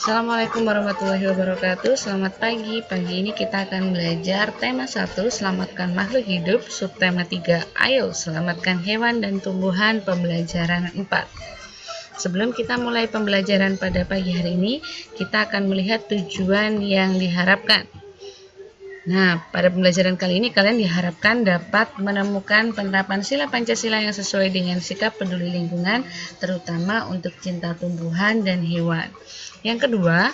Assalamualaikum warahmatullahi wabarakatuh. Selamat pagi. Pagi ini kita akan belajar tema 1, selamatkan makhluk hidup, subtema 3, ayo selamatkan hewan dan tumbuhan, pembelajaran 4. Sebelum kita mulai pembelajaran pada pagi hari ini, kita akan melihat tujuan yang diharapkan. Nah, pada pembelajaran kali ini kalian diharapkan dapat menemukan penerapan sila Pancasila yang sesuai dengan sikap peduli lingkungan, terutama untuk cinta tumbuhan dan hewan. Yang kedua,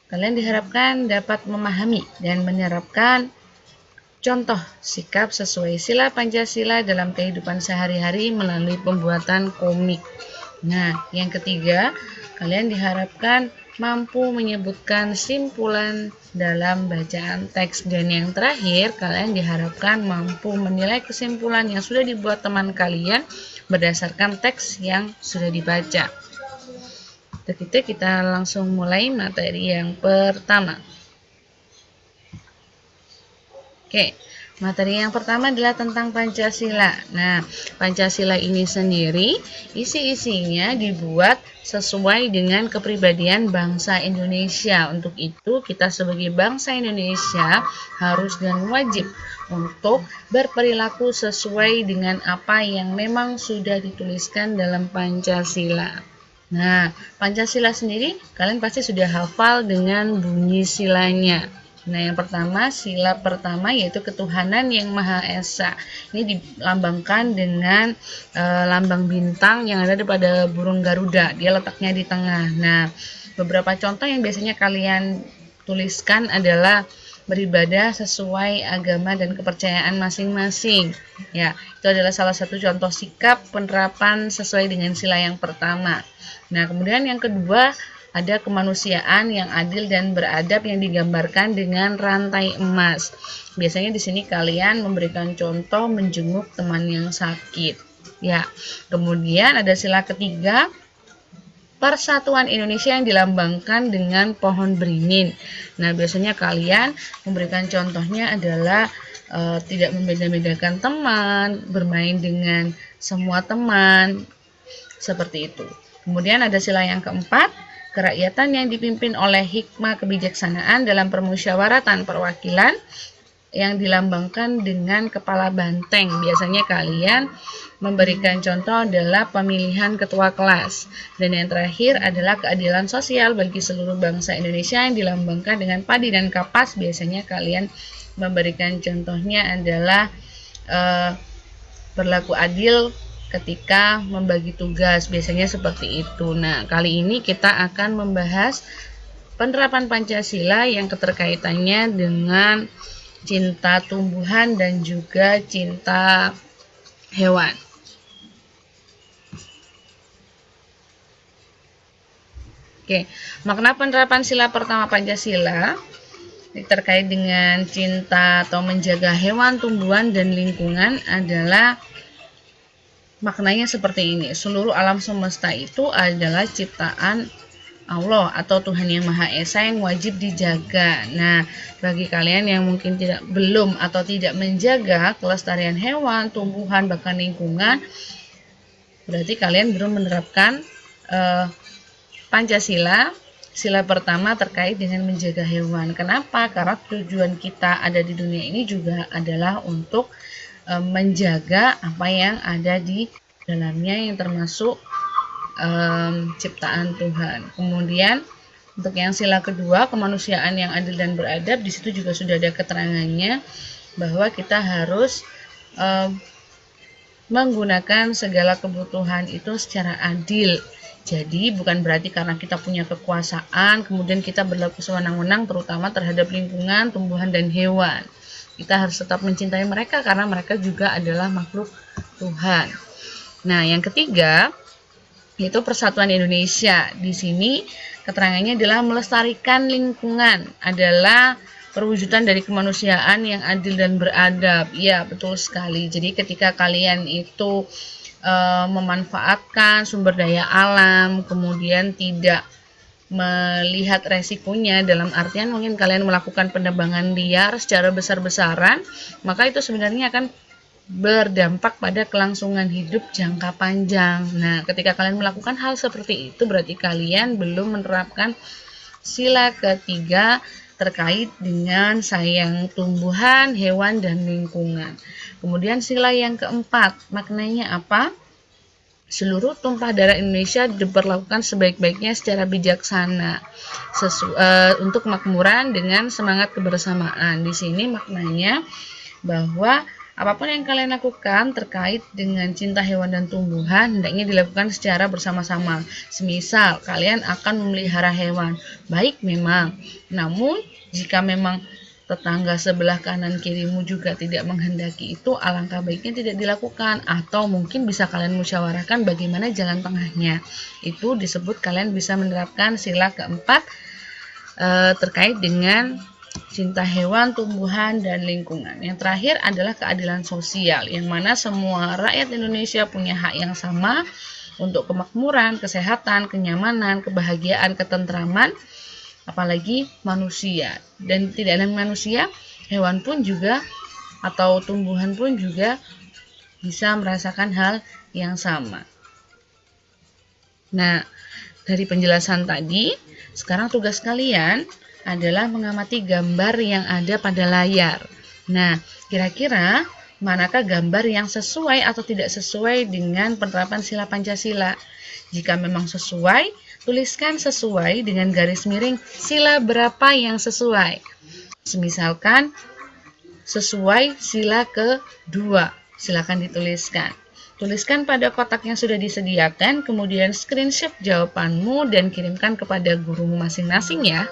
kalian diharapkan dapat memahami dan menerapkan contoh sikap sesuai sila Pancasila dalam kehidupan sehari-hari melalui pembuatan komik. Nah, yang ketiga, kalian diharapkan mampu menyebutkan simpulan dalam bacaan teks. Dan yang terakhir, kalian diharapkan mampu menilai kesimpulan yang sudah dibuat teman kalian berdasarkan teks yang sudah dibaca. Untuk itu kita langsung mulai materi yang pertama. Oke, materi yang pertama adalah tentang Pancasila. Nah, Pancasila ini sendiri isi-isinya dibuat sesuai dengan kepribadian bangsa Indonesia. Untuk itu, kita sebagai bangsa Indonesia harus dan wajib untuk berperilaku sesuai dengan apa yang memang sudah dituliskan dalam Pancasila. Nah, Pancasila sendiri kalian pasti sudah hafal dengan bunyi silanya. Nah, yang pertama, sila pertama yaitu ketuhanan yang Maha Esa. Ini dilambangkan dengan lambang bintang yang ada pada burung Garuda. Dia letaknya di tengah. Nah, beberapa contoh yang biasanya kalian tuliskan adalah beribadah sesuai agama dan kepercayaan masing-masing. Ya, itu adalah salah satu contoh sikap penerapan sesuai dengan sila yang pertama. Nah, kemudian yang kedua, ada kemanusiaan yang adil dan beradab yang digambarkan dengan rantai emas. Biasanya di sini kalian memberikan contoh menjenguk teman yang sakit. Ya, kemudian ada sila ketiga, Persatuan Indonesia yang dilambangkan dengan pohon beringin. Nah, biasanya kalian memberikan contohnya adalah tidak membeda-bedakan teman, bermain dengan semua teman, seperti itu. Kemudian ada sila yang keempat, kerakyatan yang dipimpin oleh hikmah kebijaksanaan dalam permusyawaratan perwakilan yang dilambangkan dengan kepala banteng. Biasanya kalian memberikan contoh adalah pemilihan ketua kelas. Dan yang terakhir adalah keadilan sosial bagi seluruh bangsa Indonesia yang dilambangkan dengan padi dan kapas. Biasanya kalian memberikan contohnya adalah berlaku adil ketika membagi tugas, biasanya seperti itu. Nah, kali ini kita akan membahas penerapan Pancasila yang keterkaitannya dengan cinta tumbuhan dan juga cinta hewan. Oke, makna penerapan sila pertama Pancasila terkait dengan cinta atau menjaga hewan, tumbuhan, dan lingkungan adalah maknanya seperti ini. Seluruh alam semesta itu adalah ciptaan Allah atau Tuhan yang Maha Esa yang wajib dijaga. Nah, bagi kalian yang mungkin belum atau tidak menjaga kelestarian hewan, tumbuhan, bahkan lingkungan, berarti kalian belum menerapkan Pancasila, sila pertama terkait dengan menjaga hewan. Kenapa? Karena tujuan kita ada di dunia ini juga adalah untuk menjaga apa yang ada di dalamnya yang termasuk ciptaan Tuhan. Kemudian untuk yang sila kedua, kemanusiaan yang adil dan beradab, di situ juga sudah ada keterangannya bahwa kita harus menggunakan segala kebutuhan itu secara adil. Jadi bukan berarti karena kita punya kekuasaan kemudian kita berlaku sewenang-wenang terutama terhadap lingkungan, tumbuhan, dan hewan. Kita harus tetap mencintai mereka karena mereka juga adalah makhluk Tuhan. Nah, yang ketiga yaitu Persatuan Indonesia. Di sini keterangannya adalah melestarikan lingkungan, adalah perwujudan dari kemanusiaan yang adil dan beradab. Ya, betul sekali. Jadi ketika kalian itu memanfaatkan sumber daya alam, kemudian tidak melihat resikonya, dalam artian mungkin kalian melakukan penebangan liar secara besar-besaran, maka itu sebenarnya akan berdampak pada kelangsungan hidup jangka panjang. Nah, ketika kalian melakukan hal seperti itu, berarti kalian belum menerapkan Sila ketiga terkait dengan sayang tumbuhan, hewan, dan lingkungan. Kemudian sila yang keempat, maknanya apa? Seluruh tumpah darah Indonesia diperlakukan sebaik-baiknya secara bijaksana untuk kemakmuran dengan semangat kebersamaan. Di sini maknanya bahwa apapun yang kalian lakukan terkait dengan cinta hewan dan tumbuhan hendaknya dilakukan secara bersama-sama. Semisal kalian akan memelihara hewan, baik memang, namun jika memang tetangga sebelah kanan kirimu juga tidak menghendaki itu, alangkah baiknya tidak dilakukan, atau mungkin bisa kalian musyawarahkan bagaimana jalan tengahnya. Itu disebut kalian bisa menerapkan sila keempat terkait dengan cinta hewan, tumbuhan, dan lingkungan. Yang terakhir adalah keadilan sosial, yang mana semua rakyat Indonesia punya hak yang sama untuk kemakmuran, kesehatan, kenyamanan, kebahagiaan, ketentraman, apalagi manusia. Dan tidak hanya manusia, hewan pun juga atau tumbuhan pun juga bisa merasakan hal yang sama. Nah, dari penjelasan tadi, sekarang tugas kalian adalah mengamati gambar yang ada pada layar. Nah, kira-kira manakah gambar yang sesuai atau tidak sesuai dengan penerapan sila Pancasila? Jika memang sesuai, tuliskan sesuai dengan garis miring sila berapa yang sesuai. Misalkan sesuai sila kedua, silakan dituliskan. Tuliskan pada kotak yang sudah disediakan, kemudian screenshot jawabanmu dan kirimkan kepada gurumu masing-masing ya.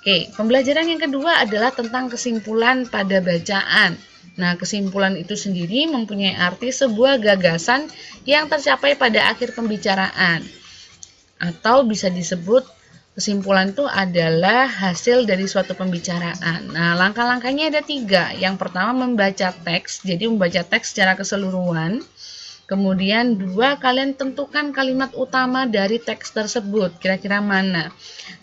Oke, pembelajaran yang kedua adalah tentang kesimpulan pada bacaan. Nah, kesimpulan itu sendiri mempunyai arti sebuah gagasan yang tercapai pada akhir pembicaraan. Atau bisa disebut kesimpulan itu adalah hasil dari suatu pembicaraan. Nah, langkah-langkahnya ada 3. Yang pertama membaca teks, jadi membaca teks secara keseluruhan. Kemudian 2, kalian tentukan kalimat utama dari teks tersebut, kira-kira mana.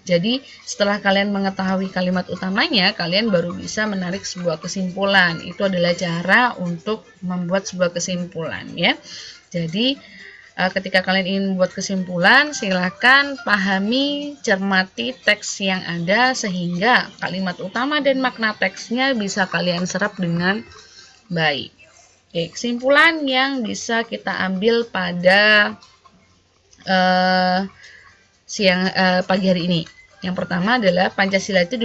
Jadi setelah kalian mengetahui kalimat utamanya, kalian baru bisa menarik sebuah kesimpulan. Itu adalah cara untuk membuat sebuah kesimpulan ya. Jadi ketika kalian ingin membuat kesimpulan, silakan pahami, cermati teks yang ada sehingga kalimat utama dan makna teksnya bisa kalian serap dengan baik. Oke, kesimpulan yang bisa kita ambil pada pagi hari ini. Yang pertama adalah Pancasila itu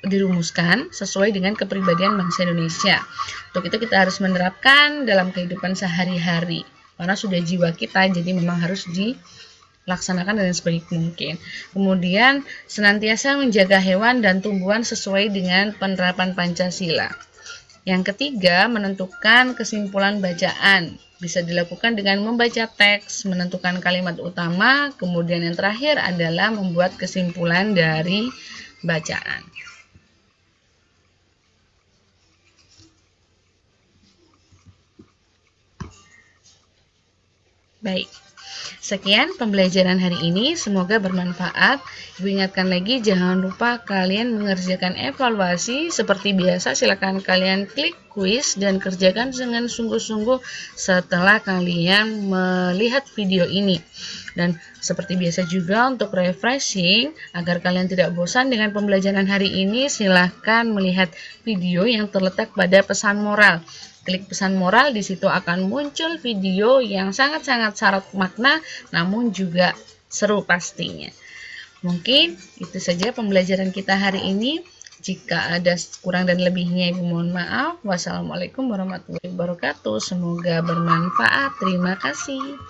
dirumuskan sesuai dengan kepribadian bangsa Indonesia. Untuk itu kita harus menerapkan dalam kehidupan sehari-hari. Karena sudah jiwa kita, jadi memang harus dilaksanakan dengan sebaik mungkin. Kemudian senantiasa menjaga hewan dan tumbuhan sesuai dengan penerapan Pancasila. Yang ketiga, menentukan kesimpulan bacaan. Bisa dilakukan dengan membaca teks, menentukan kalimat utama, kemudian yang terakhir adalah membuat kesimpulan dari bacaan. Baik. Sekian pembelajaran hari ini, semoga bermanfaat. Ibu ingatkan lagi, jangan lupa kalian mengerjakan evaluasi. Seperti biasa, silakan kalian klik kuis dan kerjakan dengan sungguh-sungguh setelah kalian melihat video ini. Dan seperti biasa juga untuk refreshing, agar kalian tidak bosan dengan pembelajaran hari ini, silahkan melihat video yang terletak pada pesan moral. Klik pesan moral, di situ akan muncul video yang sangat-sangat syarat makna, namun juga seru pastinya. Mungkin itu saja pembelajaran kita hari ini. Jika ada kurang dan lebihnya, Ibu mohon maaf. Wassalamualaikum warahmatullahi wabarakatuh. Semoga bermanfaat. Terima kasih.